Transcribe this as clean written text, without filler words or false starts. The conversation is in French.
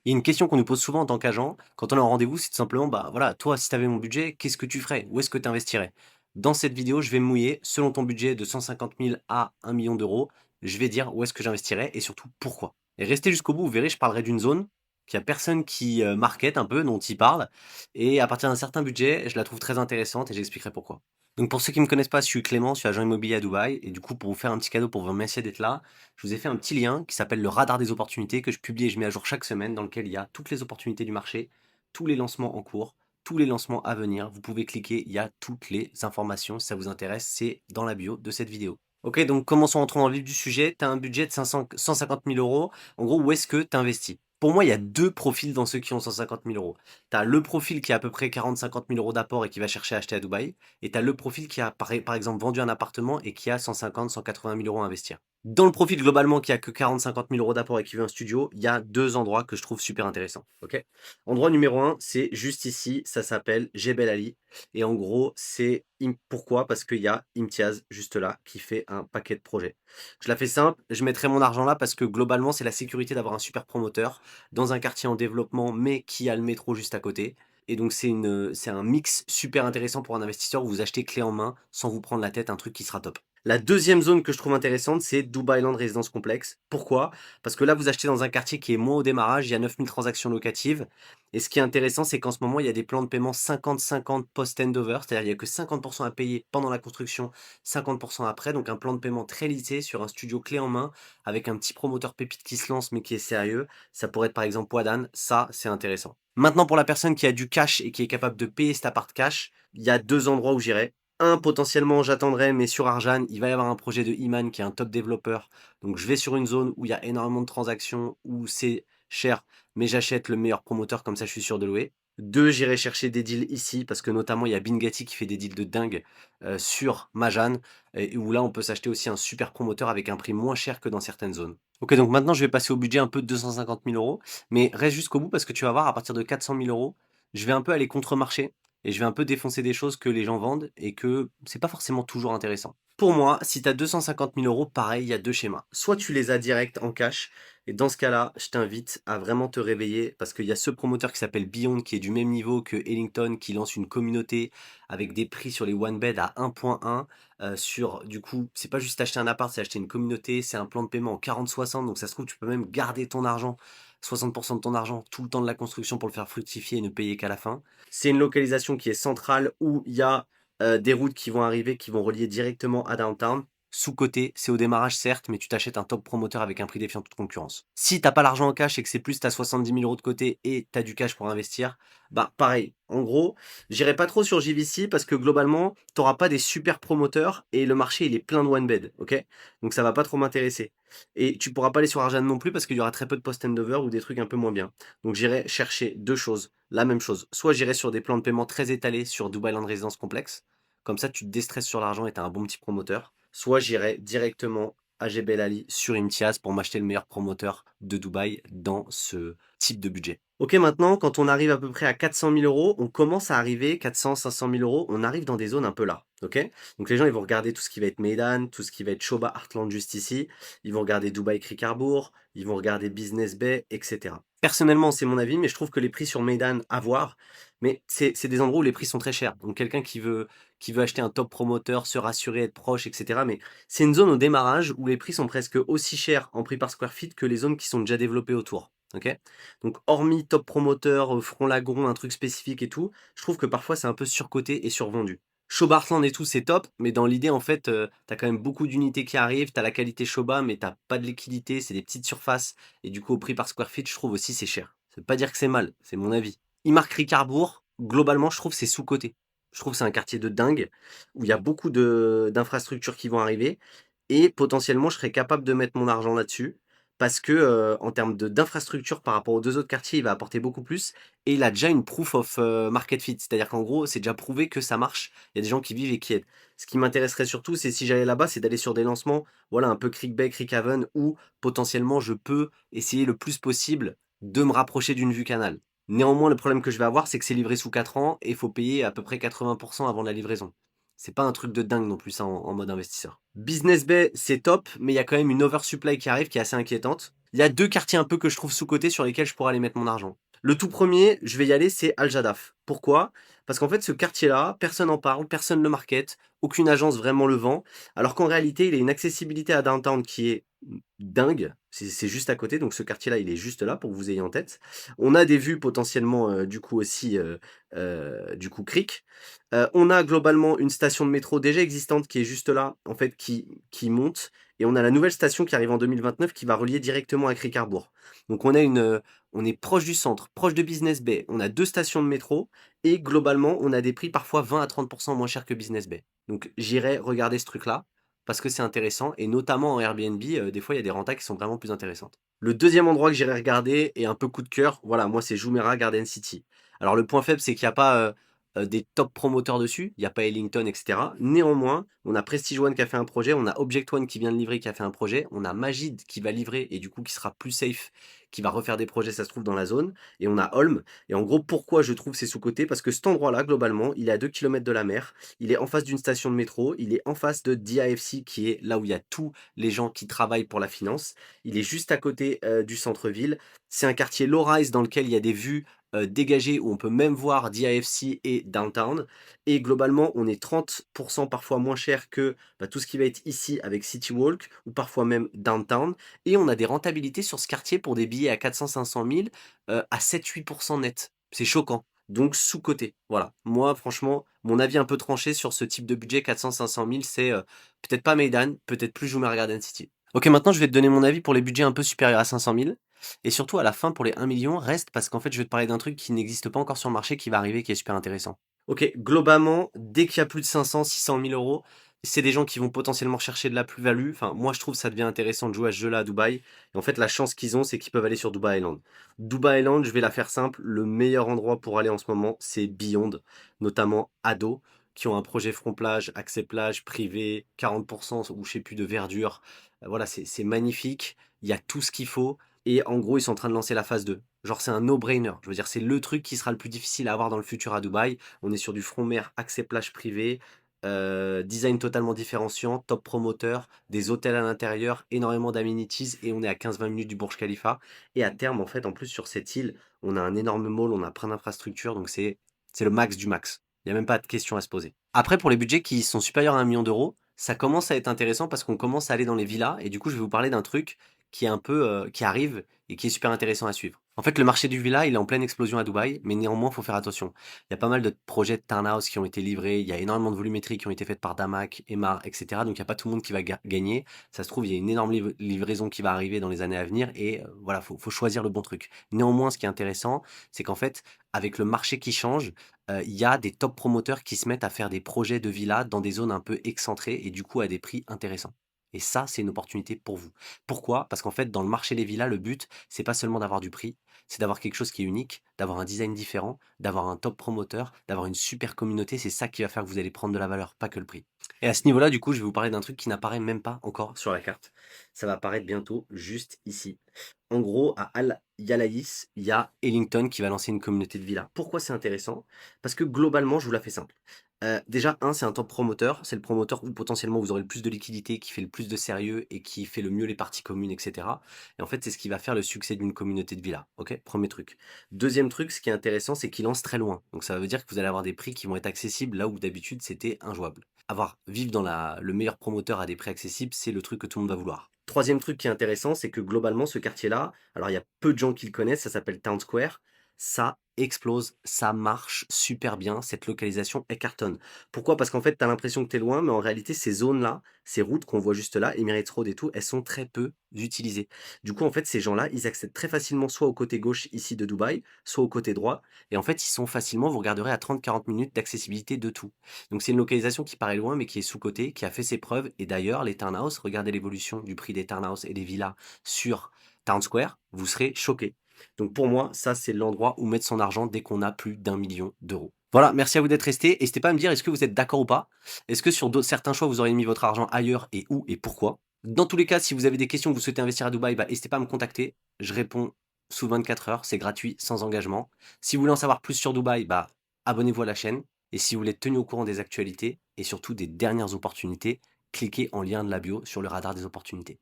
Il y a une question qu'on nous pose souvent en tant qu'agent, quand on est en rendez-vous, c'est tout simplement, bah voilà, toi, si tu avais mon budget, qu'est-ce que tu ferais? Où est-ce que tu investirais? Dans cette vidéo, je vais me mouiller, selon ton budget de 150 000 à 1 million d'euros, je vais dire où est-ce que j'investirais et surtout pourquoi. Et restez jusqu'au bout, vous verrez, je parlerai d'une zone qu'il n'y a personne qui market un peu, dont il parle, et à partir d'un certain budget, je la trouve très intéressante et j'expliquerai pourquoi. Donc pour ceux qui ne me connaissent pas, je suis Clément, je suis agent immobilier à Dubaï, et du coup, pour vous faire un petit cadeau, pour vous remercier d'être là, je vous ai fait un petit lien qui s'appelle le radar des opportunités que je publie et je mets à jour chaque semaine, dans lequel il y a toutes les opportunités du marché, tous les lancements en cours, tous les lancements à venir. Vous pouvez cliquer, il y a toutes les informations. Si ça vous intéresse, c'est dans la bio de cette vidéo. Ok, donc commençons, entrons dans le vif du sujet. Tu as un budget de 150 000 euros. En gros, où est-ce que tu investis? Pour moi, il y a deux profils dans ceux qui ont 150 000 euros. Tu as le profil qui a à peu près 40-50 000 euros d'apport et qui va chercher à acheter à Dubaï. Et tu as le profil qui a par exemple vendu un appartement et qui a 150-180 000 euros à investir. Dans le profil globalement qui a que 40-50 000 euros d'apport et qui veut un studio, il y a deux endroits que je trouve super intéressants. Ok. Endroit numéro un, c'est juste ici, ça s'appelle Jebel Ali. Et en gros, pourquoi? Parce qu'il y a Imtiaz juste là qui fait un paquet de projets. Je la fais simple, je mettrai mon argent là parce que globalement, c'est la sécurité d'avoir un super promoteur dans un quartier en développement, mais qui a le métro juste à côté. Et donc c'est un mix super intéressant pour un investisseur où vous achetez clé en main sans vous prendre la tête, un truc qui sera top. La deuxième zone que je trouve intéressante, c'est Dubai Land Résidence Complexe. Pourquoi? Parce que là, vous achetez dans un quartier qui est moins au démarrage, il y a 9000 transactions locatives. Et ce qui est intéressant, c'est qu'en ce moment, il y a des plans de paiement 50-50 post-handover, c'est-à-dire il n'y a que 50% à payer pendant la construction, 50% après. Donc un plan de paiement très lissé sur un studio clé en main, avec un petit promoteur pépite qui se lance mais qui est sérieux. Ça pourrait être par exemple Wadan, ça c'est intéressant. Maintenant, pour la personne qui a du cash et qui est capable de payer cet appart cash, il y a deux endroits où j'irai. Un, potentiellement, j'attendrai, mais sur Arjan, il va y avoir un projet de Iman qui est un top développeur. Donc, je vais sur une zone où il y a énormément de transactions, où c'est cher, mais j'achète le meilleur promoteur, comme ça, je suis sûr de louer. Deux, j'irai chercher des deals ici, parce que notamment, il y a Bingati qui fait des deals de dingue sur Majan, et où là, on peut s'acheter aussi un super promoteur avec un prix moins cher que dans certaines zones. Ok, donc maintenant, je vais passer au budget un peu de 250 000 euros, mais reste jusqu'au bout, parce que tu vas voir, à partir de 400 000 euros, je vais un peu aller contre-marché et je vais un peu défoncer des choses que les gens vendent et que c'est pas forcément toujours intéressant. Pour moi, si tu as 250 000 euros, pareil, il y a deux schémas. Soit tu les as direct en cash, et dans ce cas-là, je t'invite à vraiment te réveiller parce qu'il y a ce promoteur qui s'appelle Beyond qui est du même niveau que Ellington qui lance une communauté avec des prix sur les one bed à 1.1 sur du coup, c'est pas juste acheter un appart, c'est acheter une communauté, c'est un plan de paiement en 40-60 donc ça se trouve tu peux même garder ton argent, 60% de ton argent tout le temps de la construction pour le faire fructifier et ne payer qu'à la fin. C'est une localisation qui est centrale où il y a des routes qui vont arriver, qui vont relier directement à Downtown. Sous-côté, c'est au démarrage certes, mais tu t'achètes un top promoteur avec un prix défiant toute concurrence. Si t'as pas l'argent en cash et que c'est plus t'as 70 000 euros de côté et t'as du cash pour investir, bah pareil. En gros, j'irai pas trop sur JVC parce que globalement, t'auras pas des super promoteurs et le marché il est plein de one bed, ok? Donc ça va pas trop m'intéresser. Et tu pourras pas aller sur Arjan non plus parce qu'il y aura très peu de post-handover ou des trucs un peu moins bien. Donc j'irai chercher deux choses, la même chose. Soit j'irai sur des plans de paiement très étalés sur Dubai Land Residence Complexe, comme ça tu te déstresses sur l'argent et tu as un bon petit promoteur. Soit j'irai directement à Jebel Ali sur Imtiaz pour m'acheter le meilleur promoteur de Dubaï dans ce type de budget. Ok, maintenant, quand on arrive à peu près à 400 000 euros, on commence à arriver, 400-500 000 euros, on arrive dans des zones un peu là. Ok. Donc les gens, ils vont regarder tout ce qui va être Meydan, tout ce qui va être Shoba Heartland juste ici, ils vont regarder Dubaï Creek Harbour, ils vont regarder Business Bay, etc. Personnellement, c'est mon avis, mais je trouve que les prix sur Meydan à voir, mais c'est des endroits où les prix sont très chers. Donc quelqu'un qui veut acheter un top promoteur, se rassurer, être proche, etc. Mais c'est une zone au démarrage où les prix sont presque aussi chers en prix par square feet que les zones qui sont déjà développées autour. Ok. Donc hormis top promoteur, front Lagron, un truc spécifique et tout, je trouve que parfois c'est un peu surcoté et survendu. Shobartland et tout, c'est top, mais dans l'idée, en fait, t'as quand même beaucoup d'unités qui arrivent, t'as la qualité Shoba, mais t'as pas de liquidité, c'est des petites surfaces, et du coup, au prix par square feet, je trouve aussi c'est cher. Ça veut pas dire que c'est mal, c'est mon avis. Imark Ricarbourg, globalement, je trouve c'est sous-coté. Je trouve que c'est un quartier de dingue, où il y a beaucoup d'infrastructures qui vont arriver, et potentiellement, je serais capable de mettre mon argent là-dessus, parce que en termes d'infrastructure par rapport aux deux autres quartiers, il va apporter beaucoup plus, et il a déjà une proof of market fit, c'est-à-dire qu'en gros, c'est déjà prouvé que ça marche, il y a des gens qui vivent et qui aident. Ce qui m'intéresserait surtout, c'est si j'allais là-bas, c'est d'aller sur des lancements, voilà, un peu Creek Bay, Creekhaven, où potentiellement je peux essayer le plus possible de me rapprocher d'une vue canal. Néanmoins, le problème que je vais avoir, c'est que c'est livré sous 4 ans et il faut payer à peu près 80% avant la livraison. C'est pas un truc de dingue non plus ça en mode investisseur. Business Bay, c'est top, mais il y a quand même une oversupply qui arrive qui est assez inquiétante. Il y a 2 quartiers un peu que je trouve sous-cotés sur lesquels je pourrais aller mettre mon argent. Le tout premier, je vais y aller, c'est Al Jadaf. Pourquoi? Parce qu'en fait, ce quartier-là, personne n'en parle, personne ne le market, aucune agence vraiment le vend, alors qu'en réalité, il a une accessibilité à downtown qui est dingue. C'est juste à côté, donc ce quartier-là, il est juste là pour que vous ayez en tête. On a des vues potentiellement, du coup aussi, du coup Creek. On a globalement une station de métro déjà existante qui est juste là, en fait, qui monte, et on a la nouvelle station qui arrive en 2029 qui va relier directement à Cricarbourg. Donc on est proche du centre, proche de Business Bay, on a 2 stations de métro et globalement, on a des prix parfois 20 à 30 moins chers que Business Bay. Donc j'irai regarder ce truc-là parce que c'est intéressant et notamment en Airbnb, des fois il y a des rentas qui sont vraiment plus intéressantes. Le deuxième endroit que j'irai regarder et un peu coup de cœur, voilà, moi c'est Jumeirah Garden City. Alors le point faible, c'est qu'il y a pas, des top promoteurs dessus, il y a pas Ellington et cetera. Néanmoins, on a Prestige One qui a fait un projet, on a Object One qui vient de livrer qui a fait un projet, on a Magid qui va livrer et du coup qui sera plus safe, qui va refaire des projets, ça se trouve dans la zone et on a Holm et en gros pourquoi je trouve c'est sous-coté? Parce que cet endroit-là globalement, il est à 2 kilomètres de la mer, il est en face d'une station de métro, il est en face de DIFC qui est là où il y a tous les gens qui travaillent pour la finance, il est juste à côté, du centre-ville. C'est un quartier low-rise dans lequel il y a des vues, dégagées où on peut même voir DIFC et downtown et globalement, on est 30 parfois moins cher que, bah, tout ce qui va être ici avec City Walk ou parfois même downtown et on a des rentabilités sur ce quartier pour des billets à 400-500 000, à 7-8 net. C'est choquant, donc sous-coté. Voilà. Moi, franchement, mon avis un peu tranché sur ce type de budget 400-500 000, c'est, peut-être pas Meydan, peut-être plus Jumeirah Garden City. OK, maintenant je vais te donner mon avis pour les budgets un peu supérieurs à 500 000 et surtout à la fin pour les 1 million, reste parce qu'en fait, je vais te parler d'un truc qui n'existe pas encore sur le marché, qui va arriver, qui est super intéressant. OK, globalement, dès qu'il y a plus de 500-600 000 euros, c'est des gens qui vont potentiellement chercher de la plus-value. Enfin, moi, je trouve que ça devient intéressant de jouer à ce jeu-là à Dubaï. Et en fait, la chance qu'ils ont, c'est qu'ils peuvent aller sur Dubai Island. Dubai Island, je vais la faire simple. Le meilleur endroit pour aller en ce moment, c'est Beyond, notamment Ado, qui ont un projet front plage, accès plage, privé, 40% ou je sais plus de verdure. Voilà, c'est magnifique. Il y a tout ce qu'il faut. Et en gros, ils sont en train de lancer la phase 2. Genre, c'est un no-brainer. Je veux dire, c'est le truc qui sera le plus difficile à avoir dans le futur à Dubaï. On est sur du front mer, accès plage privé, design totalement différenciant, top promoteur, des hôtels à l'intérieur, énormément d'amenities et on est à 15-20 minutes du Burj Khalifa. Et à terme, en fait, en plus sur cette île, on a un énorme mall, on a plein d'infrastructures, donc c'est le max du max. Il n'y a même pas de questions à se poser. Après, pour les budgets qui sont supérieurs à 1 million d'euros, ça commence à être intéressant parce qu'on commence à aller dans les villas et du coup, je vais vous parler d'un truc qui est un peu, qui arrive et qui est super intéressant à suivre. En fait, le marché du villa, il est en pleine explosion à Dubaï, mais néanmoins, il faut faire attention. Il y a pas mal de projets de townhouse qui ont été livrés, il y a énormément de volumétries qui ont été faites par Damac, Emar, etc. Donc il n'y a pas tout le monde qui va gagner. Ça se trouve, il y a une énorme livraison qui va arriver dans les années à venir et voilà, faut choisir le bon truc. Néanmoins, ce qui est intéressant, c'est qu'en fait, avec le marché qui change, il y a des top promoteurs qui se mettent à faire des projets de villas dans des zones un peu excentrées et du coup à des prix intéressants. Et ça, c'est une opportunité pour vous. Pourquoi? Parce qu'en fait, dans le marché des villas, le but, c'est pas seulement d'avoir du prix, c'est d'avoir quelque chose qui est unique, d'avoir un design différent, d'avoir un top promoteur, d'avoir une super communauté. C'est ça qui va faire que vous allez prendre de la valeur, pas que le prix. Et à ce niveau-là, du coup, je vais vous parler d'un truc qui n'apparaît même pas encore sur la carte. Ça va apparaître bientôt juste ici. En gros, à Al Yalaïs, il y a Ellington qui va lancer une communauté de villas. Pourquoi c'est intéressant? Parce que globalement, je vous la fais simple. Déjà, un, c'est un top promoteur. C'est le promoteur où potentiellement vous aurez le plus de liquidité, qui fait le plus de sérieux et qui fait le mieux les parties communes, etc. Et en fait, c'est ce qui va faire le succès d'une communauté de villas. Ok, premier truc. Deuxième truc, ce qui est intéressant, c'est qu'il lance très loin. Donc ça veut dire que vous allez avoir des prix qui vont être accessibles là où d'habitude c'était injouable. Vivre dans le meilleur promoteur à des prix accessibles, c'est le truc que tout le monde va vouloir. Troisième truc qui est intéressant, c'est que globalement, ce quartier-là, alors il y a peu de gens qui le connaissent, ça s'appelle Town Square. Ça explose, ça marche super bien, cette localisation est cartonne. Pourquoi? Parce qu'en fait, tu as l'impression que tu es loin, mais en réalité, ces zones-là, ces routes qu'on voit juste là, Emirates Road et tout, elles sont très peu utilisées. Du coup, en fait, ces gens-là, ils accèdent très facilement soit au côté gauche ici de Dubaï, soit au côté droit. Et en fait, ils sont facilement, vous regarderez à 30-40 minutes d'accessibilité de tout. Donc c'est une localisation qui paraît loin, mais qui est sous-cotée, qui a fait ses preuves. Et d'ailleurs, les townhouses, regardez l'évolution du prix des townhouses et des villas sur Town Square, vous serez choqués. Donc pour moi, ça c'est l'endroit où mettre son argent dès qu'on a plus d'1 million d'euros. Voilà, merci à vous d'être resté. N'hésitez pas à me dire, est-ce que vous êtes d'accord ou pas? Est-ce que sur certains choix, vous auriez mis votre argent ailleurs et où et pourquoi? Dans tous les cas, si vous avez des questions, que vous souhaitez investir à Dubaï, bah, n'hésitez pas à me contacter. Je réponds sous 24 heures, c'est gratuit, sans engagement. Si vous voulez en savoir plus sur Dubaï, bah, abonnez-vous à la chaîne. Et si vous voulez être tenu au courant des actualités et surtout des dernières opportunités, cliquez en lien de la bio sur le radar des opportunités.